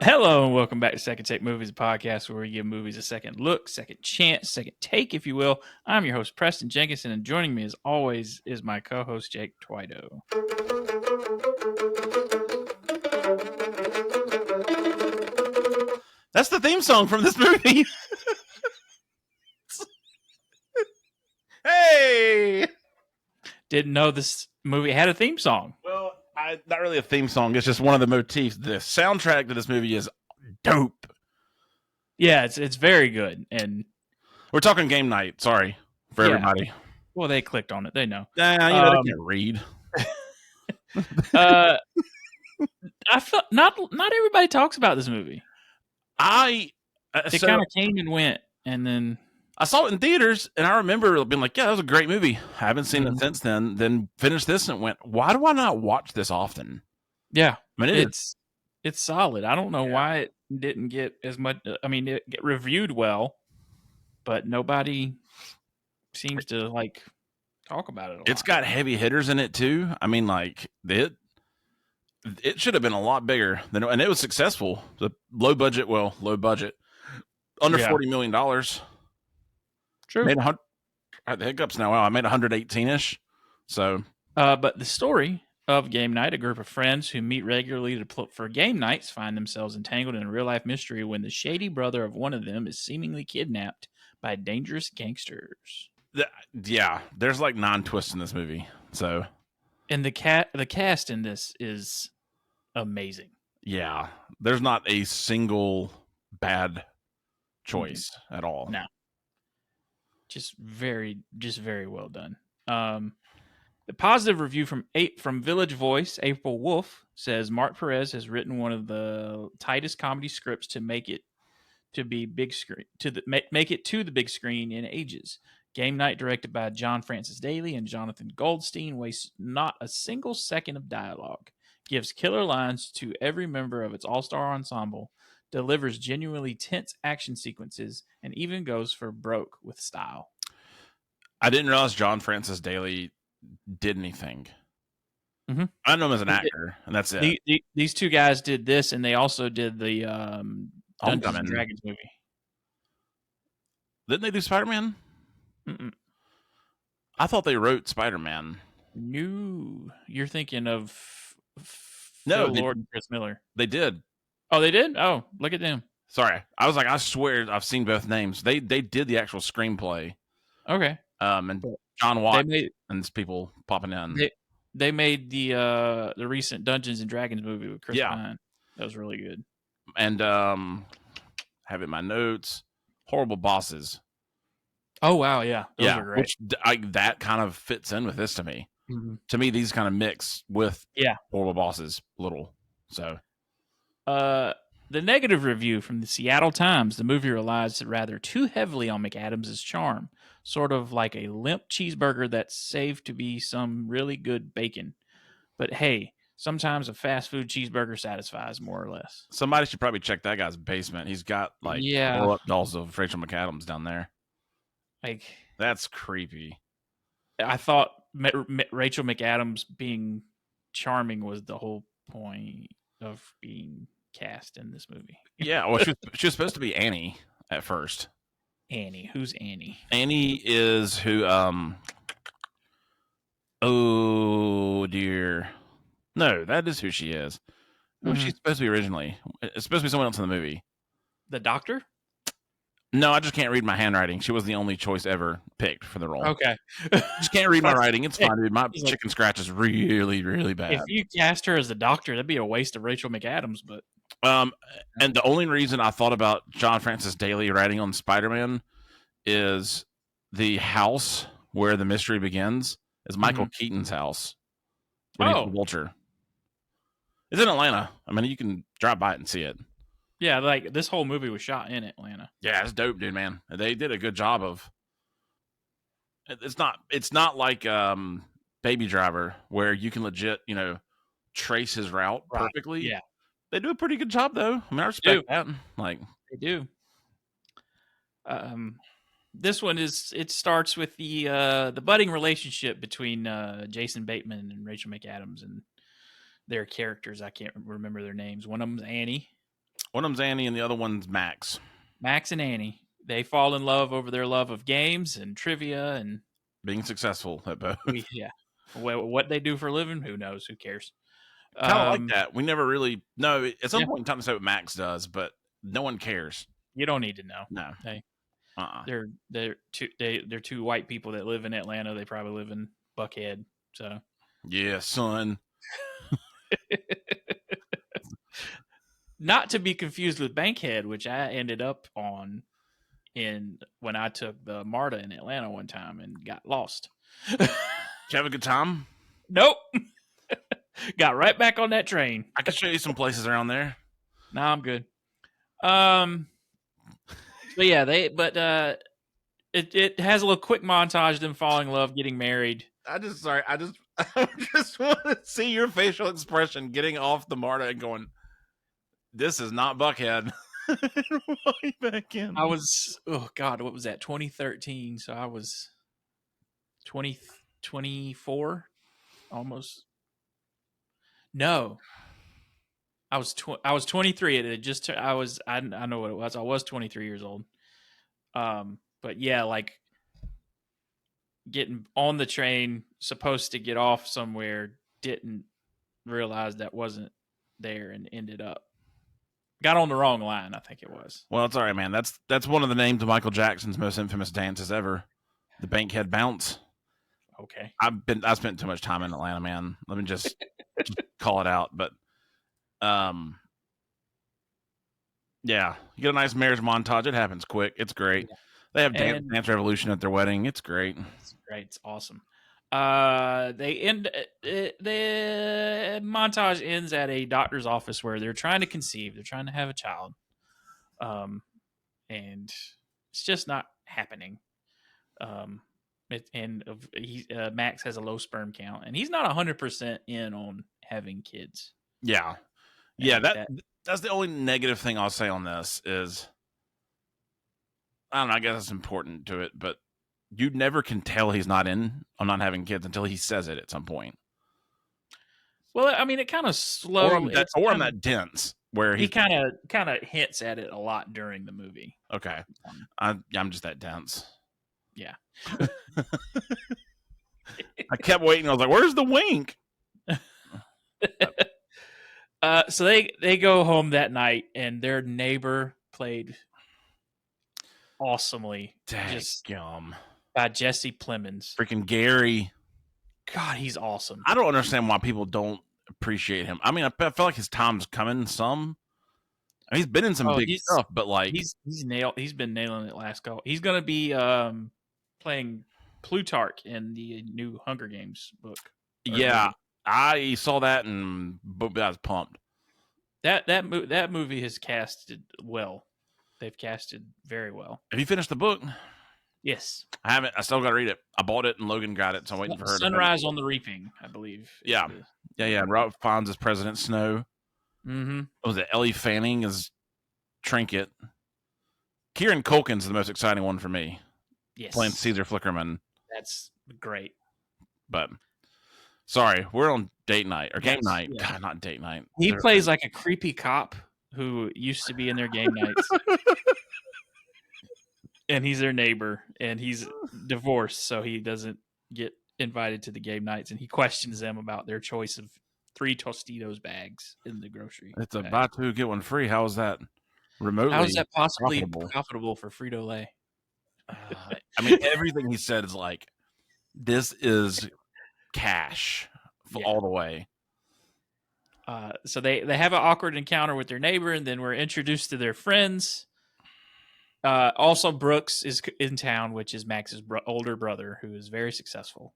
Hello and welcome back to Second Take Movies, a podcast where we give movies a second look, second chance, second take, if you will. I'm your host, Preston Jenkinson, and joining me as always is my co-host, Jake Twido. That's the theme song from this movie. Hey! Didn't know this movie had a theme song. Well, not really a theme song. It's just one of the motifs. The soundtrack to this movie is dope. Yeah, it's very good. And we're talking Game Night. Sorry for everybody. Well, they clicked on it. They know. They can't read. I felt not everybody talks about this movie. It kind of came and went, and then I saw it in theaters, and I remember being like, "Yeah, that was a great movie." I haven't seen it since then. Then finished this and went, "Why do I not watch this often?" Yeah, I mean, it's solid. I don't know why it didn't get as much. I mean, it get reviewed well, but nobody seems to talk about it a lot. It's got heavy hitters in it too. I mean, it should have been a lot bigger than, and it was successful. The low budget, under $40 million. True. Made the hiccups now. Wow, I made 118-ish. So, but the story of Game Night, a group of friends who meet regularly for game nights, find themselves entangled in a real life mystery when the shady brother of one of them is seemingly kidnapped by dangerous gangsters. There's like 9 twists in this movie. So, and the cast in this is amazing. Yeah, there's not a single bad choice at all. No, just very well done. The positive review from Village Voice, April Wolf, says Mark Perez has written one of the tightest comedy scripts to make it to be big screen make it to the big screen in ages. Game Night, directed by John Francis Daley and Jonathan Goldstein, wastes not a single second of dialogue, gives killer lines to every member of its all-star ensemble, delivers genuinely tense action sequences, and even goes for broke with style. I didn't realize John Francis Daley did anything. Mm-hmm. I know him as an actor, and that's it. These two guys did this, and they also did the Dungeons and Dragons movie. Didn't they do Spider-Man? Mm-mm. I thought they wrote Spider-Man. No, you're thinking of Phil Lord and Chris Miller. They did. Oh, they did? Oh, look at them. Sorry, I was like, I swear I've seen both names. They did the actual screenplay. Okay. And John Watt and people popping in. They made the recent Dungeons and Dragons movie with Chris Pine. That was really good. And have it in my notes. Horrible Bosses. Oh wow, yeah, those are great. Which that kind of fits in with this to me. Mm-hmm. To me, these kind of mix with Horrible Bosses a little. So, the negative review from the Seattle Times: the movie relies rather too heavily on McAdams' charm, sort of like a limp cheeseburger that's saved to be some really good bacon. But hey, sometimes a fast food cheeseburger satisfies more or less. Somebody should probably check that guy's basement. He's got blow up dolls of Rachel McAdams down there. That's creepy. I thought Rachel McAdams being charming was the whole point of being cast in this movie. Yeah, well, she was supposed to be Annie at first. Annie? Who's Annie? Annie is who, oh dear. No, that is who she is. Who she's supposed to be originally. It's supposed to be someone else in the movie. The doctor? No, I just can't read my handwriting. She was the only choice ever picked for the role. Okay. Just can't read my writing. It's fine, dude. My chicken scratch is really, really bad. If you cast her as the doctor, that'd be a waste of Rachel McAdams, but and the only reason I thought about John Francis Daley writing on Spider-Man is the house where the mystery begins is Michael Keaton's house. When he's the Vulture. It's in Atlanta. I mean, you can drive by it and see it. Yeah, this whole movie was shot in Atlanta. Yeah, it's dope, dude, man. They did a good job of. It's not like Baby Driver where you can legit, trace his route perfectly. Yeah, they do a pretty good job though. I mean, I respect that. They do. This one starts with the budding relationship between Jason Bateman and Rachel McAdams and their characters. I can't remember their names. One of them's Annie. One of them's Annie, and the other one's Max. Max and Annie. They fall in love over their love of games and trivia and Being successful at both. yeah. What they do for a living, who knows? Who cares? Kind of like that. We never really know. At some Yeah. point in time, to say what Max does, but no one cares. You don't need to know. No. Hey, Uh-uh. they're two white people that live in Atlanta. They probably live in Buckhead. So Yeah, son. not to be confused with Bankhead, which I ended up on when I took the MARTA in Atlanta one time and got lost. Did you have a good time? Nope. Got right back on that train. I could show you some places around there. No, I'm good. But yeah, it has a little quick montage of them falling in love, getting married. I just want to see your facial expression getting off the MARTA and going, this is not Buckhead. Way back in. I was, oh God, what was that? 2013. So I was 24 almost. No, I was 23. It had just, I know what it was. I was 23 years old. But yeah, like getting on the train, supposed to get off somewhere, didn't realize that wasn't there and ended up got on the wrong line. I think it was. Well, it's all right, man. That's one of the names of Michael Jackson's most infamous dances ever, the Bankhead Bounce. Okay. I spent too much time in Atlanta, man. Let me just call it out. But yeah, you get a nice marriage montage. It happens quick. It's great. Yeah. They have Dance Revolution at their wedding. It's great. It's great. It's awesome. The montage ends at a doctor's office where they're trying to conceive. They're trying to have a child. And it's just not happening. Max has a low sperm count, and he's not 100% in on having kids. Yeah. Yeah, that's the only negative thing I'll say on this is, I don't know, I guess it's important to it, but you never can tell he's not in on not having kids until he says it at some point. Well, I mean, it kind of slow. Or I'm that dense where he kind of hints at it a lot during the movie. Okay. I'm just that dense. Yeah. I kept waiting. I was like, where's the wink? So they go home that night, and their neighbor played awesomely. Dang-gum. By Jesse Plemons. Freaking Gary. God, he's awesome. I don't understand why people don't appreciate him. I mean, I feel like his time's coming some. I mean, he's been in some big stuff, but like he's been nailing it last call. He's gonna be playing Plutarch in the new Hunger Games book. Yeah, movie. I saw that and I was pumped. That movie has casted well. They've casted very well. Have you finished the book? Yes. I haven't. I still got to read it. I bought it and Logan got it, so I'm waiting for her. Sunrise on the Reaping, I believe. Yeah. And Robert Fonz is President Snow. Mm-hmm. What was it? Ellie Fanning is Trinket. Kieran Culkin's the most exciting one for me. Yes. Playing Caesar Flickerman. That's great. But sorry, we're on date night or game night. Yeah. God, not date night. He plays like a creepy cop who used to be in their game nights. And he's their neighbor, and he's divorced, so he doesn't get invited to the game nights, and he questions them about their choice of 3 Tostitos bags in the grocery. It's a buy 2, get 1 free. How is that remotely? How is that possibly profitable for Frito-Lay? I mean, everything he said is like, this is cash all the way. So they have an awkward encounter with their neighbor, and then we're introduced to their friends. Also, Brooks is in town, which is Max's older brother, who is very successful.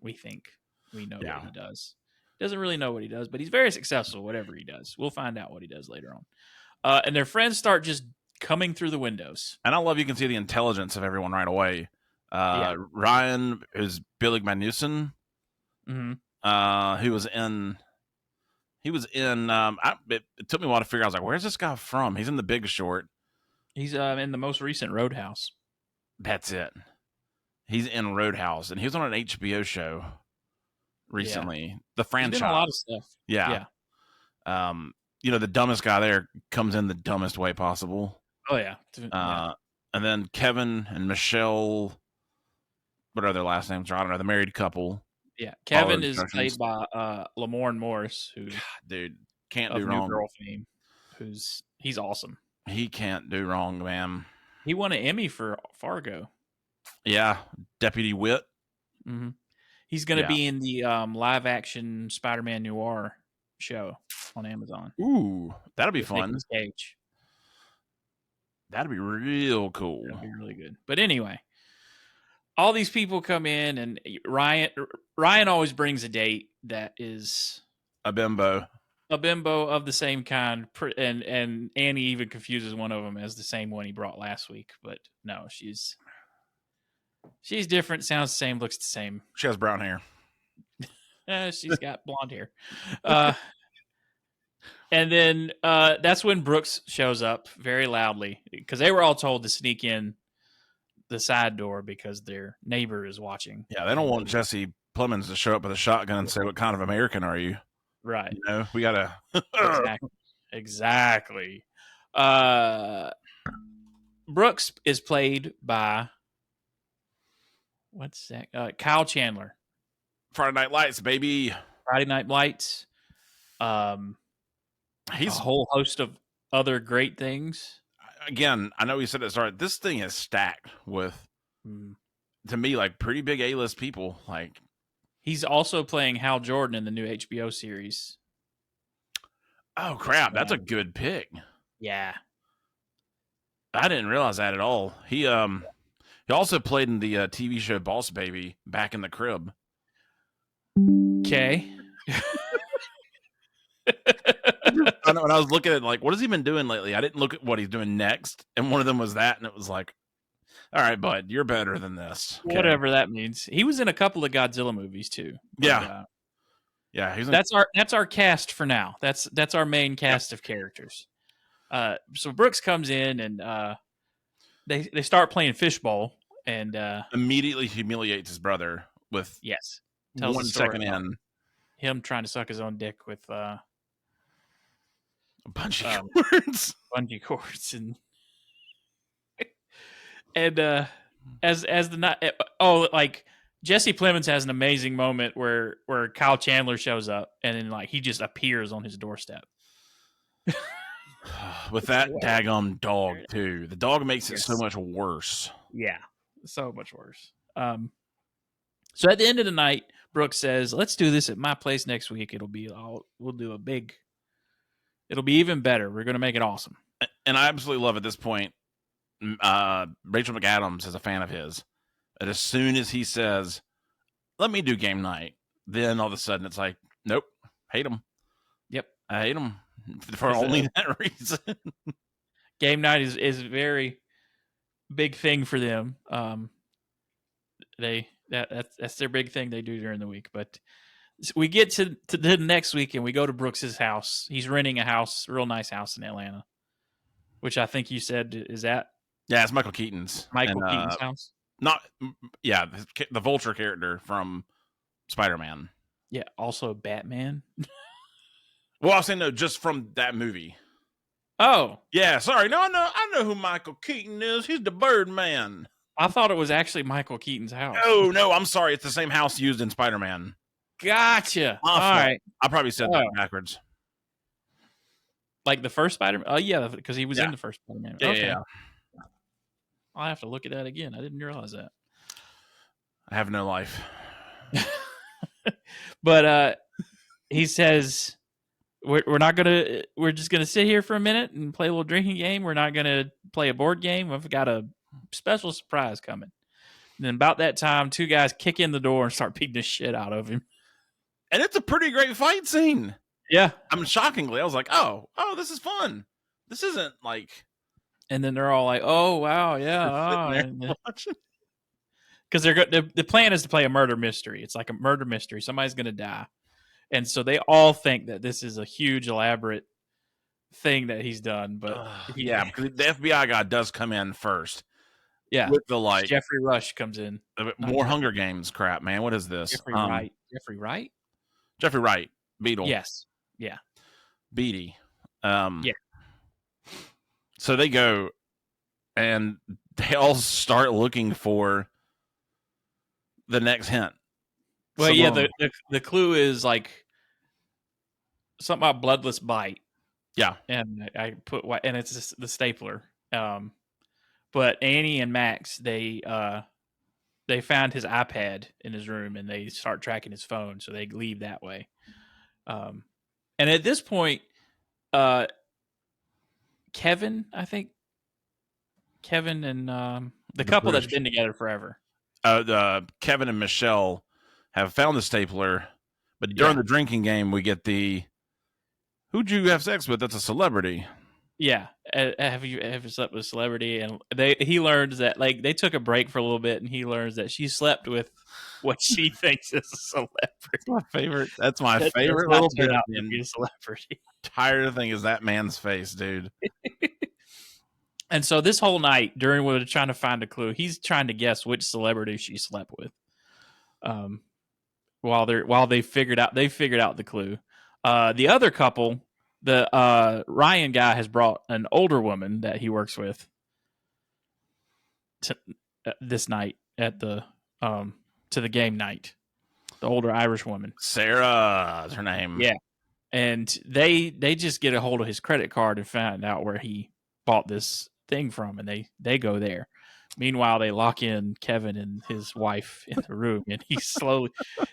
We think we know what he does. Doesn't really know what he does, but he's very successful, whatever he does. We'll find out what he does later on. And their friends start just coming through the windows. And I love you can see the intelligence of everyone right away. Ryan is Billy Magnuson, who was in. He was in. It took me a while to figure out. I was like, "Where's this guy from?" He's in The Big Short. He's in the most recent Roadhouse. That's it. He's in Roadhouse, and he was on an HBO show recently. The franchise. He's been a lot of stuff. Yeah. the dumbest guy there comes in the dumbest way possible. Oh yeah, yeah, And then Kevin and Michelle, what are their last names? I don't know. The married couple. yeah. Follow Kevin is instructions. played by Lamorne Morris, who Dude, can't do of New wrong. Girl fame, he's awesome. He can't do wrong, man. He won an Emmy for Fargo. Yeah, Deputy Wit. Mm-hmm. He's going to Yeah. be in the live action Spider-Man Noir show on Amazon Ooh, that'll be with fun. Nicolas Cage. That'd be real cool. That'll be really good. But anyway, all these people come in, and Ryan always brings a date that is A bimbo. a bimbo of the same kind, and Annie even confuses one of them as the same one he brought last week. But no, she's different, sounds the same, looks the same. She has brown hair. She's got blonde hair. And then that's when Brooks shows up very loudly because they were all told to sneak in the side door because their neighbor is watching. Yeah, they don't want Jesse Plemons to show up with a shotgun and say, "What kind of American are you?" Right. We gotta. Exactly. Brooks is played by what's that? Kyle Chandler. Friday Night Lights, baby. Friday Night Lights. He's a whole host of other great things. Again, I know we said it started. This thing is stacked with, to me, like pretty big A-list people. Like he's also playing Hal Jordan in the new HBO series. Oh crap, that's a good pick. Yeah, I didn't realize that at all. He also played in the TV show Boss Baby back in the crib. Okay. I know, when I was looking at like, what has he been doing lately? I didn't look at what he's doing next, and one of them was that, and it was like, all right, bud, you're better than this. Okay. Whatever that means. He was in a couple of Godzilla movies too. But, yeah. That's our cast for now. That's our main cast of characters. So Brooks comes in and they start playing fishbowl and immediately humiliates his brother with tells 1 second in him trying to suck his own dick with a bungee cords. Bungee cords and as the night like Jesse Plemons has an amazing moment where Kyle Chandler shows up and then like he just appears on his doorstep. With that daggum dog too. The dog makes it so much worse. Yeah, so much worse. So at the end of the night, Brooks says, "Let's do this at my place next week. It'll be it'll be even better. We're going to make it awesome." And I absolutely love at this point, Rachel McAdams is a fan of his. And as soon as he says, "Let me do game night," then all of a sudden it's like, nope, hate him. Yep, I hate him for only that reason. Game night is a very big thing for them. That's their big thing they do during the week. But we get to the next week and we go to Brooks's house. He's renting a house, a real nice house in Atlanta, which I think you said is that. Yeah, it's Michael Keaton's. Keaton's house. The Vulture character from Spider-Man. Yeah, also Batman. Well, I was saying no, just from that movie. Oh, yeah. Sorry, no, I know who Michael Keaton is. He's the Birdman. I thought it was actually Michael Keaton's house. No, I'm sorry. It's the same house used in Spider-Man. Gotcha. All right, I probably said that backwards. Like the first Spider-Man? Oh yeah, because he was in the first Spider-Man. Okay. Yeah. I'll have to look at that again. I didn't realize that. I have no life. But he says we're just gonna sit here for a minute and play a little drinking game. We're not gonna play a board game. We've got a special surprise coming. And then about that time, two guys kick in the door and start beating the shit out of him. And it's a pretty great fight scene. Yeah. Shockingly, I was like, oh, this is fun. This isn't like. And then they're all like, "Oh wow, yeah," because the plan is to play a murder mystery. It's like a murder mystery. Somebody's gonna die, and so they all think that this is a huge, elaborate thing that he's done. But because the FBI guy does come in first. Yeah, with the Jeffrey Rush comes in. More Hunger Games crap, man. What is this? Jeffrey Wright. Jeffrey Wright. Beetle. Yes. Yeah. Beatty. Yeah. So they go and they all start looking for the next hint. Well, yeah. The clue is like something about bloodless bite. Yeah. And I put and it's just the stapler. But Annie and Max they found his iPad in his room and they start tracking his phone, so they leave that way. And at this point, Kevin, I think Kevin and the couple that's been together forever. Kevin and Michelle have found the stapler, but during Yeah. the drinking game, we get the who'd you have sex with? That's a celebrity. Yeah. Have you ever slept with a celebrity? And he learns that like they took a break for a little bit, and he learns that she slept with what she thinks is a celebrity. My favorite. That's my That does favorite not little turn bit. out to be a celebrity. Entire thing is that man's face, dude. And so this whole night, during when they're trying to find a clue, he's trying to guess which celebrity she slept with. While they figured out the clue. The other couple, the Ryan guy, has brought an older woman that he works with this night at the to the game night. The older Irish woman, Sarah is her name. Yeah, and they just get a hold of his credit card and find out where he bought this thing from, and they go there. Meanwhile, they lock in Kevin and his wife in the room, and he slowly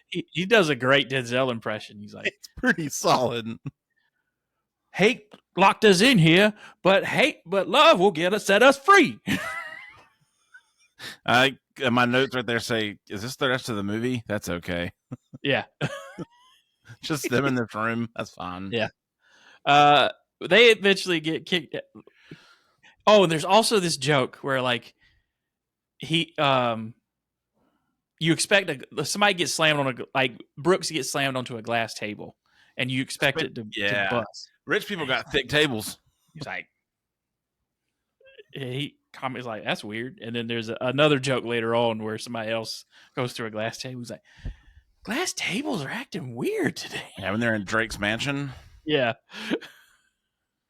he does a great Denzel impression. He's like, It's pretty solid. "Hate locked us in here, but love will set us free." My notes right there say, "Is this the rest of the movie?" That's okay. Yeah, Just them in this room. That's fine. Yeah. They eventually get kicked. Oh, and there's also this joke where like he you expect somebody gets slammed on like Brooks gets slammed onto a glass table, and you expect it to bust. Rich people got thick tables. He's like, he comments like, "That's weird." And then there's another joke later on where somebody else goes through a glass table. He's like, "Glass tables are acting weird today." Yeah, when they're in Drake's mansion. Yeah.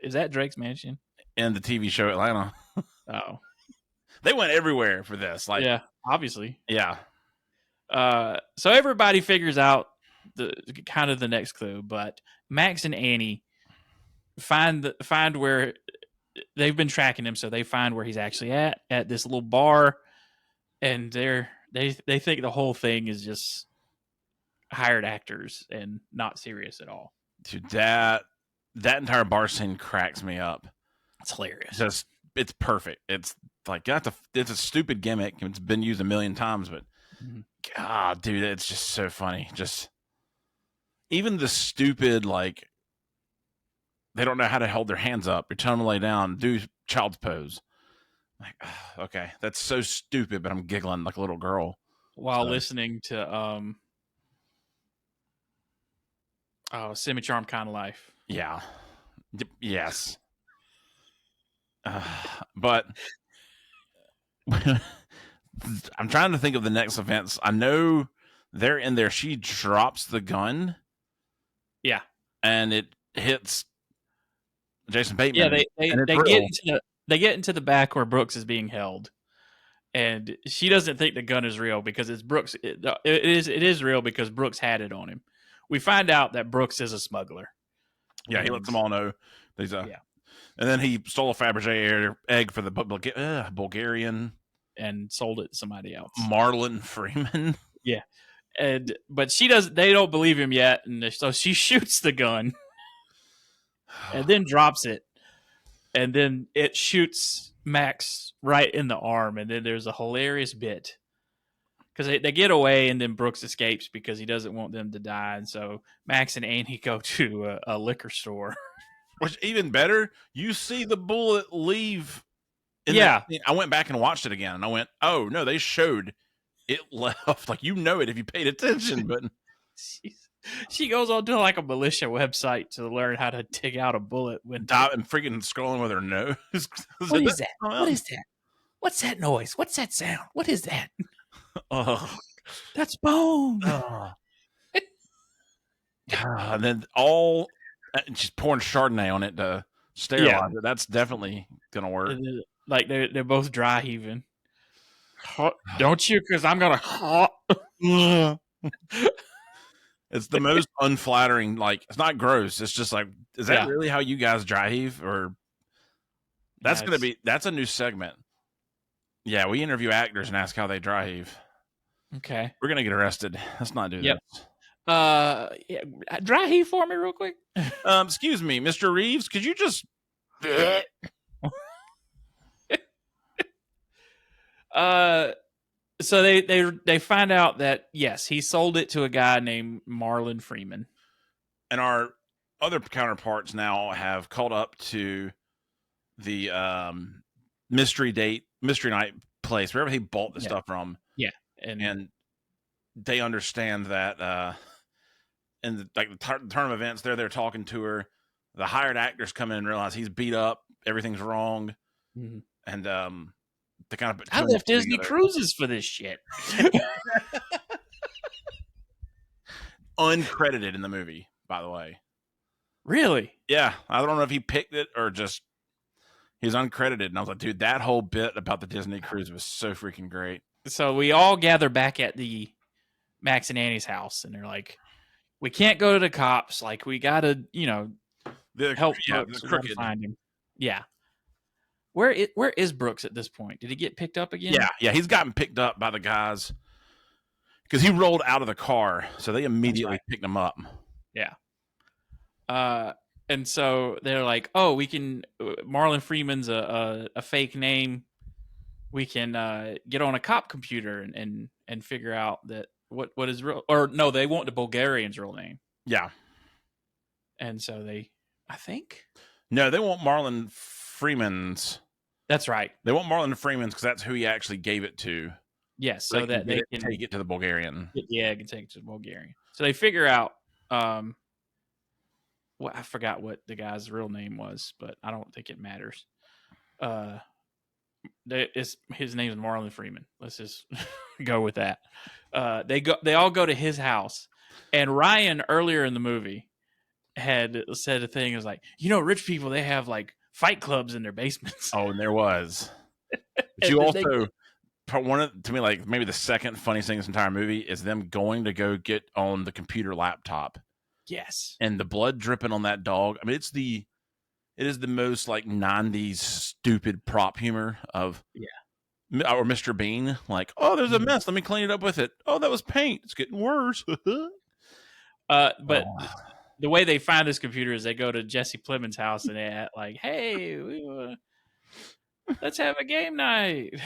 Is that Drake's mansion? In the TV show Atlanta. Oh. They went everywhere for this. Like, yeah, obviously. Yeah. So everybody figures out the kind of the next clue, but Max and Annie find where they've been tracking him, so they find where he's actually at this little bar, and they think the whole thing is just hired actors and not serious at all. Dude, that entire bar scene cracks me up. It's hilarious. Just it's perfect. It's like it's a stupid gimmick. It's been used a million times, but God, dude, it's just so funny. Just even the stupid like they don't know how to hold their hands up. You're telling them to lay down, do child's pose. Like, okay, that's so stupid, but I'm giggling like a little girl while listening to Semi-Charmed Kind of Life. Yeah. Yes. But I'm trying to think of the next events. I know they're in there. She drops the gun. Yeah. And it hits Jason Bateman. Yeah, they get into the back where Brooks is being held. And she doesn't think the gun is real because it's Brooks. It is real because Brooks had it on him. We find out that Brooks is a smuggler. Yeah, he lets them all know. And then he stole a Fabergé egg for the Bulgarian and sold it to somebody else. Marlon Freeman. Yeah, but she doesn't. They don't believe him yet, and so she shoots the gun, and then drops it, and then it shoots Max right in the arm, and then there's a hilarious bit because they get away, and then Brooks escapes because he doesn't want them to die, and so Max and Annie go to a liquor store. Which even better, you see the bullet leave. I went back and watched it again, and I went, "Oh no, they showed it left." Like it if you paid attention. But she goes on to like a militia website to learn how to dig out a bullet when and freaking scrolling with her nose. What is that? What is that? What's that noise? What's that sound? What is that? Oh, that's bone. And then she's pouring Chardonnay on it to sterilize it. That's definitely gonna work. Like they're both dry heaving. Don't you? Because I'm gonna. It's the most unflattering. Like, it's not gross. It's just like, is that really how you guys dry heave? Or that's a new segment. Yeah, we interview actors and ask how they dry heave. Okay, we're gonna get arrested. Let's not do this. Yeah, dry heave for me real quick. Excuse me, Mr. Reeves, could you just? So they find out that yes, he sold it to a guy named Marlon Freeman, and our other counterparts now have called up to the mystery night place, wherever he bought the stuff from. Yeah, and they understand that in the turn of events, they're talking to her. The hired actors come in and realize he's beat up, everything's wrong, and they kind of I left Disney Cruises for this shit. Uncredited in the movie, by the way. Really? Yeah, I don't know if he picked it or just he's uncredited, and I was like, dude, that whole bit about the Disney cruise was so freaking great. So we all gather back at the Max and Annie's house, and they're like, "We can't go to the cops. Like, we gotta, help Brooks. We gotta find him." Yeah. Where is Brooks at this point? Did he get picked up again? Yeah, he's gotten picked up by the guys because he rolled out of the car, so they immediately picked him up. Yeah. And so they're like, "Oh, we can. Marlon Freeman's a fake name. We can get on a cop computer and figure out that what is real, or no, they want the Bulgarian's real name." Yeah. And so they want Marlon Freeman's. That's right. They want Marlon Freeman's because that's who he actually gave it to. Yes, so that they can take it to the Bulgarian. Yeah, can take it to the Bulgarian. So they figure out I forgot what the guy's real name was, but I don't think it matters. His name is Marlon Freeman. Let's just go with that. They all go to his house, and Ryan earlier in the movie had said a thing. It was like, rich people, they have like fight clubs in their basements. Oh, and there was. But you also to me, like maybe the second funniest thing in this entire movie is them going to go get on the computer laptop. Yes, and the blood dripping on that dog. I mean, it is the most like 90s stupid prop humor of or Mr. Bean. Like, oh, there's a mess. Let me clean it up with it. Oh, that was paint. It's getting worse. But the way they find this computer is they go to Jesse Plemons' house and they're like, "Hey, let's have a game night."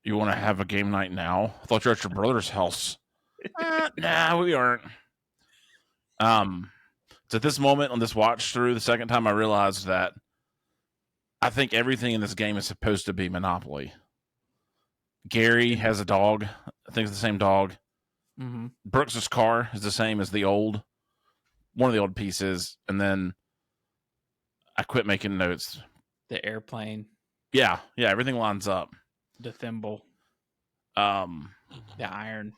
You want to have a game night now? I thought you're at your brother's house. Nah, we aren't. So at this moment on this watch through the second time, I realized that I think everything in this game is supposed to be Monopoly. Gary has a dog. I think it's the same dog. Mm-hmm. Brooks's car is the same as one of the old pieces. And then I quit making notes. The airplane. Yeah. Everything lines up. The thimble. The iron.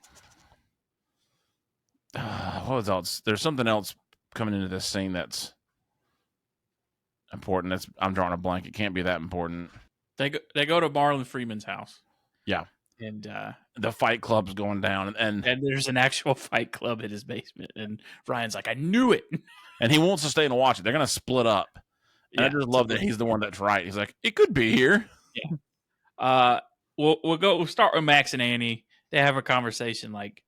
What was else? There's something else coming into this scene that's important. I'm drawing a blank. It can't be that important. They go to Marlon Freeman's house. Yeah. And the fight club's going down, and there's an actual fight club in his basement. And Ryan's like, "I knew it." And he wants to stay and watch it. They're gonna split up. And I just love that he's the one that's right. He's like, it could be here. Yeah. We'll start with Max and Annie. They have a conversation like,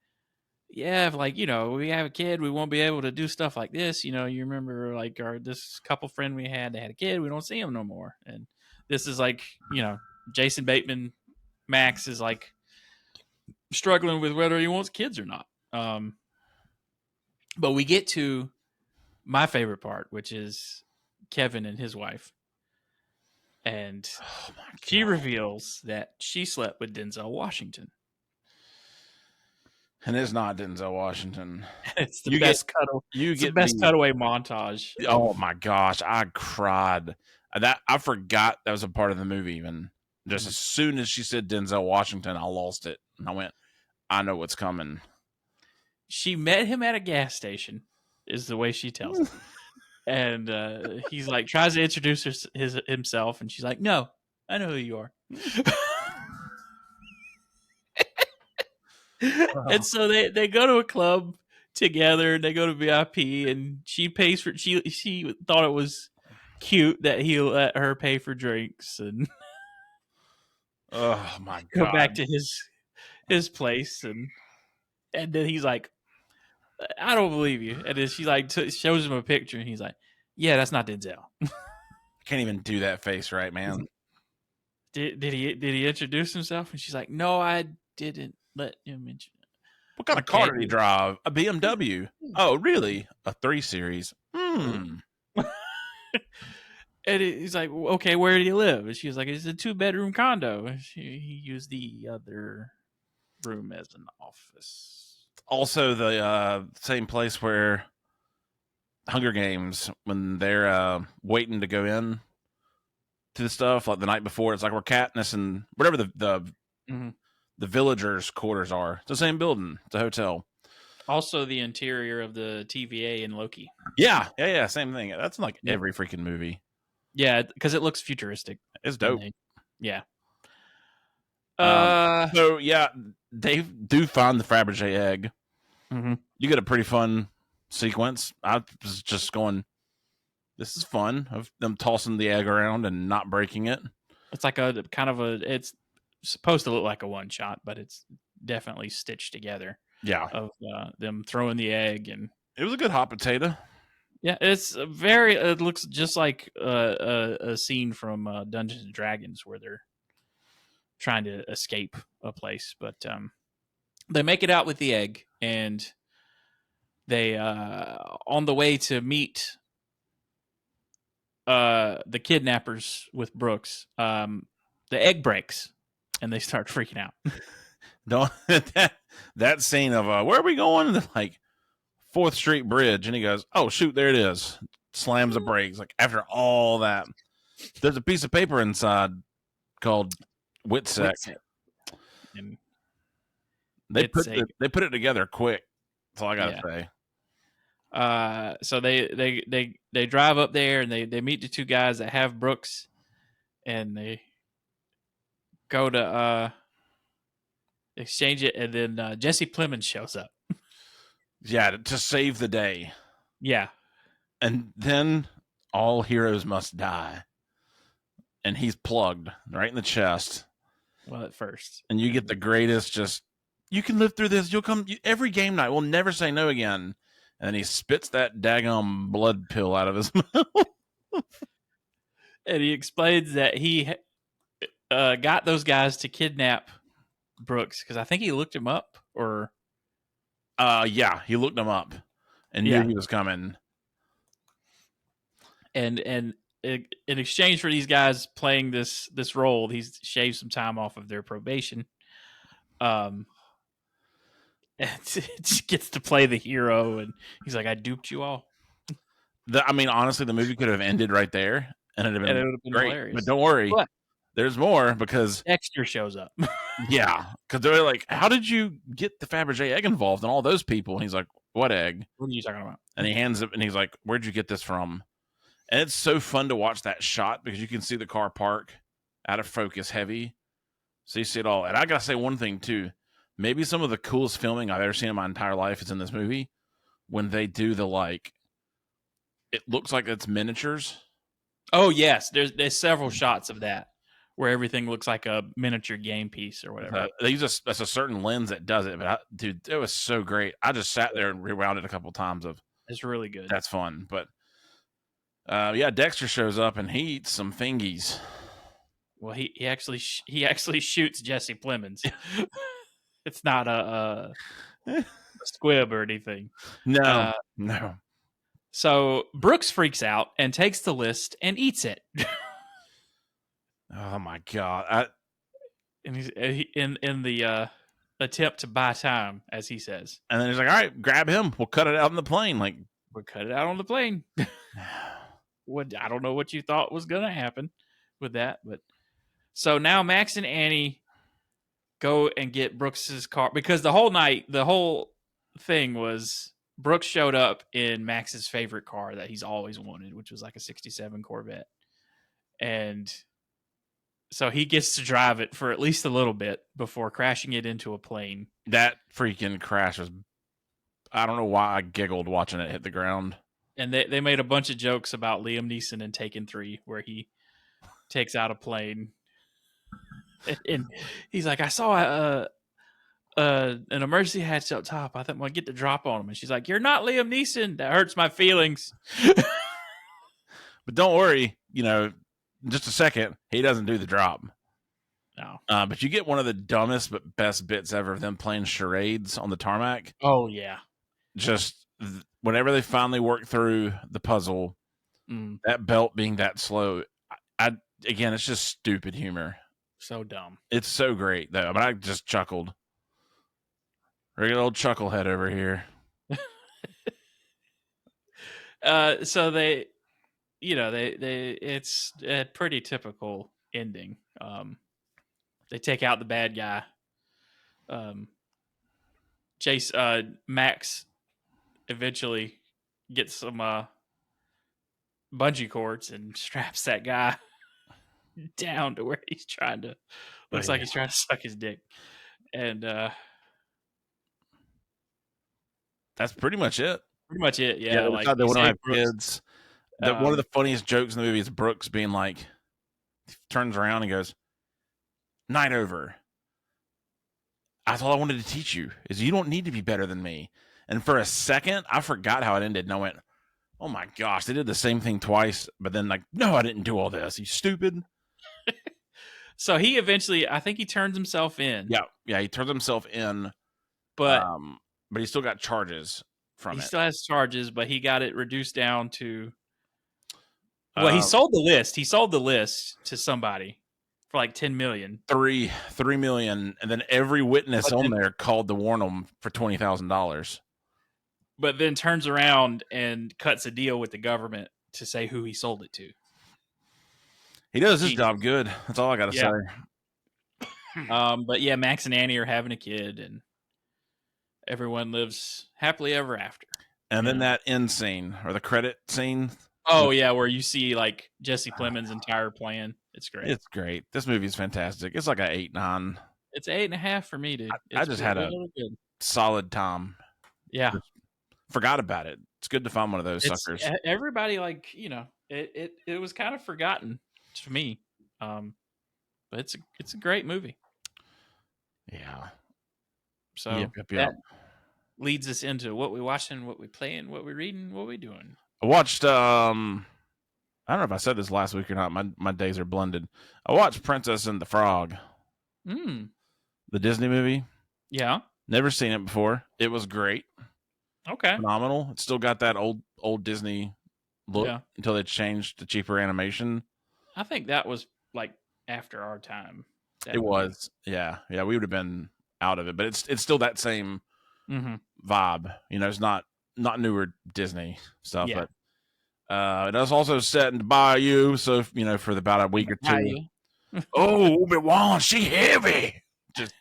yeah, if we have a kid, we won't be able to do stuff like this. You remember like this couple friend we had, they had a kid, we don't see him no more. And this is like, Jason Bateman, Max is like struggling with whether he wants kids or not. But we get to my favorite part, which is Kevin and his wife. And she reveals that she slept with Denzel Washington. And it's not Denzel Washington. It's the best cutaway montage. Oh my gosh, I cried. I forgot that was a part of the movie. Even just as soon as she said Denzel Washington, I lost it. And I went, I know what's coming. She met him at a gas station, is the way she tells it. And he's like tries to introduce himself, and she's like, "No, I know who you are." And so they go to a club together, and they go to VIP, and she pays for she thought it was cute that he let her pay for drinks and Oh my go back god. to his place, and then he's like, "I don't believe you." And then she like shows him a picture, and he's like, "Yeah, that's not Denzel." Can't even do that face right, man. Did he introduce himself? And she's like, "No, I didn't let him introduce." What kind of car Okay. did he drive? A BMW. Oh, really? A 3 Series. And he's like, "Okay, where do you live?" And she was like, "It's a 2-bedroom condo." And he used the other room as an office. Also, the same place where Hunger Games, when they're waiting to go in to the stuff, like the night before, it's like where Katniss and whatever Mhm. the villagers' quarters are. It's the same building. It's a hotel. Also, the interior of the TVA in Loki. Yeah. Same thing. That's in like Yep. every freaking movie. Yeah, because it looks futuristic. It's dope. Yeah. Um, Uh. so yeah, they do find the Fabergé egg. Mhm. You get a pretty fun sequence. I was just going, this is fun of them tossing the egg around and not breaking it. It's like a kind of a. It's supposed to look like a one shot, but it's definitely stitched together. Yeah, Of them throwing the egg, and it was a good hot potato. yeah, it's very. It looks just like a scene from Dungeons and Dragons where they're trying to escape a place, but they make it out with the egg, and they on the way to meet the kidnappers with Brooks. The egg breaks, and they start freaking out. Don't that scene of where are we going? They're like 4th Street Bridge, and he goes, "Oh shoot, there it is!" Slams the brakes. Like after all that, there's a piece of paper inside called Witsec. And They it's put a they put it together quick. That's all I gotta yeah. say. So they drive up there, and they meet the two guys that have Brooks, and they go to exchange it, and then Jesse Plemons shows up. Yeah, to save the day, Yeah, and then all heroes must die, and he's plugged right in the chest. well, at first, And you get the greatest just you can live through this. You'll come every game night. We'll never say no again. And then he spits that daggum blood pill out of his mouth. and he explains that he got those guys to kidnap Brooks because I think he looked him up, or Yeah, he looked him up and knew yeah, he was coming. and in exchange for these guys playing this role, he's shaved some time off of their probation. Um, and it gets to play the hero, and he's like, "I duped you all," I mean, honestly, the movie could have ended right there and it'd have and it been would have been great. But hilarious. don't worry, But there's more because Dexter shows up. yeah, because they're like, "How did you get the Fabergé egg involved and all those people?" And he's like, "What egg?" What are you talking about? And he hands it, and he's like, "Where'd you get this from?" And it's so fun to watch that shot because you can see the car park out of focus heavy. So you see it all. And I gotta say one thing too. Maybe some of the coolest filming I've ever seen in my entire life is in this movie. When they do the like it looks like it's miniatures. Oh yes, there's several shots of that where everything looks like a miniature game piece or whatever. They use that's a certain lens that does it, but dude, it was so great. I just sat there and rewound it a couple times of It's really good. that's fun. But yeah, Dexter shows up and he eats some fingies. Well, he actually shoots Jesse Plemons. It's not a squib or anything. No, Uh, no. so Brooks freaks out and takes the list and eats it. Oh my god. And he's in the attempt to buy time, as he says. And then he's like, "All right, grab him. We'll cut it out on the plane." Like, We'll cut it out on the plane. I don't know what you thought was going to happen with that, but so now Max and Annie go and get Brooks's car because the whole thing was Brooks showed up in Max's favorite car that he's always wanted, which was like a '67 Corvette, and so he gets to drive it for at least a little bit before crashing it into a plane. That freaking crash was. I don't know why I giggled watching it hit the ground. And they made a bunch of jokes about Liam Neeson in Taken 3, where he takes out a plane, and he's like, "I saw an emergency hatch up top. I think I'm gonna get the drop on him." And she's like, "You're not Liam Neeson. That hurts my feelings." But don't worry, in just a second, he doesn't do the drop. No. But you get one of the dumbest but best bits ever of them playing charades on the tarmac. Oh yeah. Just whenever they finally work through the puzzle, that belt being that slow, again, it's just stupid humor. So dumb. It's so great though. But I just chuckled. Regular old chucklehead over here. So it's a pretty typical ending. They take out the bad guy. Max eventually gets some bungee cords and straps that guy down to where he's trying to. Looks like he's trying to suck his dick, and that's pretty much it. Pretty much it. Yeah, like they want to have kids. One of the funniest jokes in the movie is Brooks being like, turns around and goes, "Night over. That's all I wanted to teach you is you don't need to be better than me." And for a second, I forgot how it ended, and I went, "Oh my gosh, they did the same thing twice." But then, like, no, I didn't do all this. You stupid. So he eventually, I think he turns himself in. Yeah, he turns himself in, but he still got charges from it. He still has charges, but he got it reduced down to. Well, he sold the list. He sold the list to somebody for like $10 million. $3 million, and then every witness there called to warn him for $20,000. But then turns around and cuts a deal with the government to say who he sold it to. He does his job good. That's all I got to say. But yeah, Max and Annie are having a kid, and everyone lives happily ever after. And then that end scene or the credit scene. Oh yeah, where you see like Jesse Plemons' entire plan. It's great. It's great. This movie is fantastic. It's like an 8.9. It's 8.5 for me, dude. I just had a solid time. Yeah. Just forgot about it. It's good to find one of those suckers. Everybody it was kind of forgotten to me. But it's a great movie. Yeah. So that leads us into what we watching, what we playing, what we reading, what we doing. I watched I don't know if I said this last week or not. My days are blended. I watched Princess and the Frog. The Disney movie. Yeah. Never seen it before. It was great. Okay. Phenomenal. It still got that old Disney look until they changed to cheaper animation. I think that was like after our time. It was. Yeah. Yeah, we would have been out of it, but it's still that same vibe. It's not newer Disney stuff, but it is also set in the bayou, so for about a week or two. Oh, Obi-Wan, she heavy. Just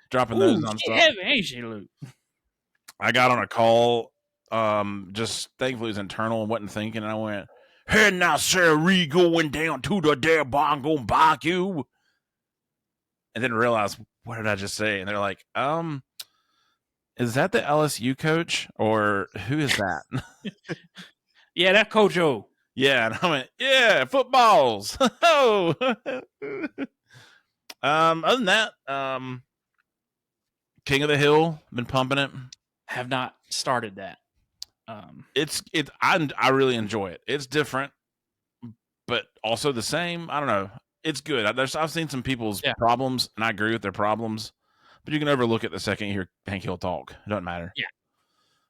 dropping those on stuff. Heavy, ain't she, Luke? I got on a call. Just thankfully it was internal and wasn't thinking. And I went, "Hey now, Sarah, we going down to the damn barn, gonna buy you." And then realized, what did I just say? And they're like, is that the LSU coach or who is that? Yeah, that Coach O. Yeah, and I went, yeah, footballs. Oh. Other than that, King of the Hill, been pumping it. Have not started that. I really enjoy it. It's different, but also the same. I don't know. It's good. I've seen some people's problems, and I agree with their problems, but you can overlook it the second you hear Hank Hill talk. It doesn't matter. Yeah.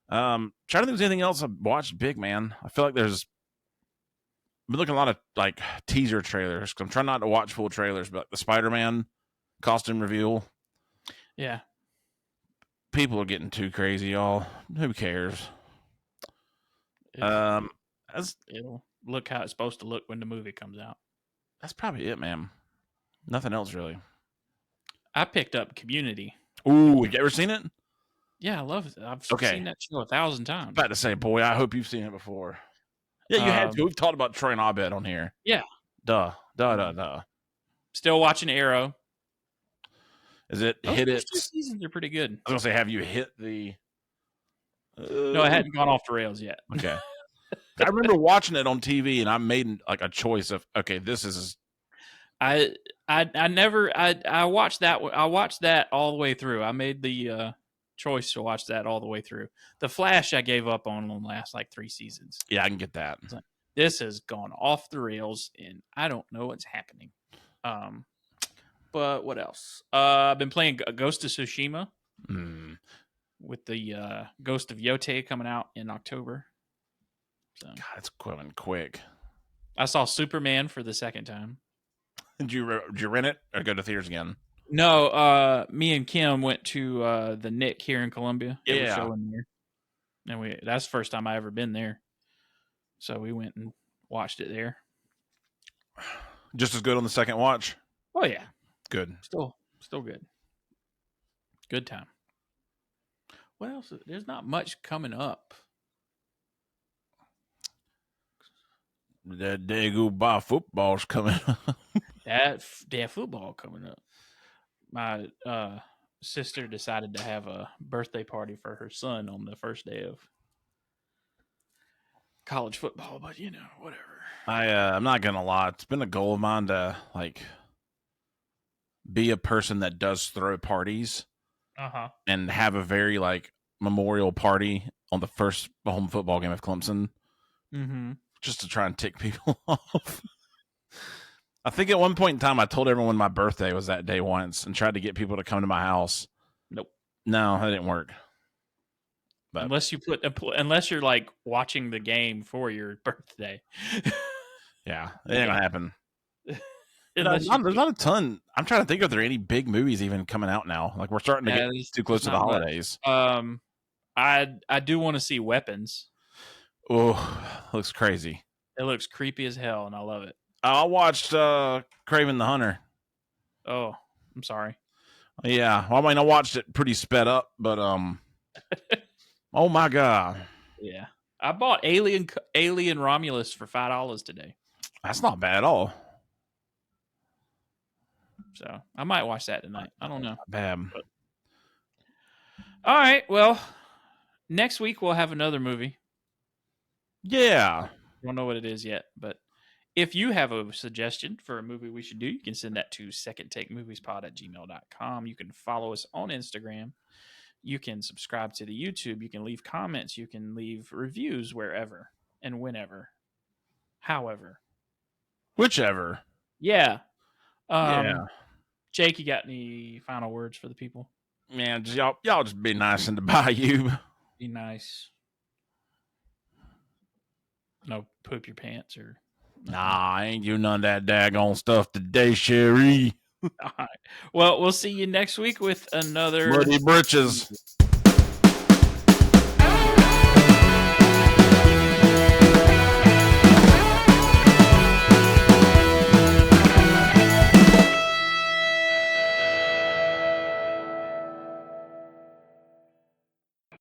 Trying to think if there's anything else I've watched big, man. I feel like I've been looking at a lot of like teaser trailers. I'm trying not to watch full trailers, but the Spider-Man costume reveal. Yeah. People are getting too crazy, y'all. Who cares? It'll look how it's supposed to look when the movie comes out. That's probably it, man. Nothing else really. I picked up Community. Ooh, have you ever seen it? Yeah, I love it. I've Okay. seen that show 1,000 times. About to say, boy, I hope you've seen it before. Yeah, you had to. We've talked about Troy and Abed on here. Yeah. Duh. Still watching Arrow. Is it Those hit first 2 its? seasons are pretty good. I was gonna say, have you hit the? No, it hadn't gone off the rails yet. Okay. I remember watching it on TV, and I made like a choice of, okay, this is. I watched that. I watched that all the way through. I made the choice to watch that all the way through. The Flash, I gave up on the last like 3 seasons. Yeah, I can get that. Like, this has gone off the rails, and I don't know what's happening. But what else? I've been playing Ghost of Tsushima with the Ghost of Yote coming out in October. So God, it's coming quick. I saw Superman for the second time. Did you rent it or go to theaters again? No, me and Kim went to the Nick here in Columbia. It was Yeah. showing there, and that's the first time I ever been there. So we went and watched it there. Just as good on the second watch. Oh yeah, good. Still good. Good time. What else? There's not much coming up. That dago by football's coming up. that football coming up. My sister decided to have a birthday party for her son on the first day of college football, but whatever. I'm not gonna lie. It's been a goal of mine to like be a person that does throw parties and have a very like memorial party on the first home football game of Clemson, just to try and tick people off. I think at one point in time I told everyone my birthday was that day once and tried to get people to come to my house. Nope. No, that didn't work. But unless you're like watching the game for your birthday. Yeah, it ain't gonna happen. There's not a ton. I'm trying to think if there are any big movies even coming out now. Like we're starting to get too close to the holidays. I do want to see Weapons. Oh, looks crazy. It looks creepy as hell, and I love it. I watched Kraven the Hunter. Oh, I'm sorry. Yeah, well, I mean, I watched it pretty sped up, but oh my god. Yeah, I bought Alien Romulus for $5 today. That's not bad at all. So I might watch that tonight. I don't know. Bad. All right. Well, next week we'll have another movie. Yeah. Don't know what it is yet, but if you have a suggestion for a movie we should do, you can send that to secondtakemoviespod@gmail.com. You can follow us on Instagram. You can subscribe to the YouTube. You can leave comments. You can leave reviews wherever and whenever. However. Whichever. Yeah. Yeah. Jake, you got any final words for the people? Man, y'all just be nice in the bayou. Be nice. No, poop your pants or. Nah, I ain't do none of that daggone stuff today, Sherry. All right. Well, we'll see you next week with another Muddy Britches.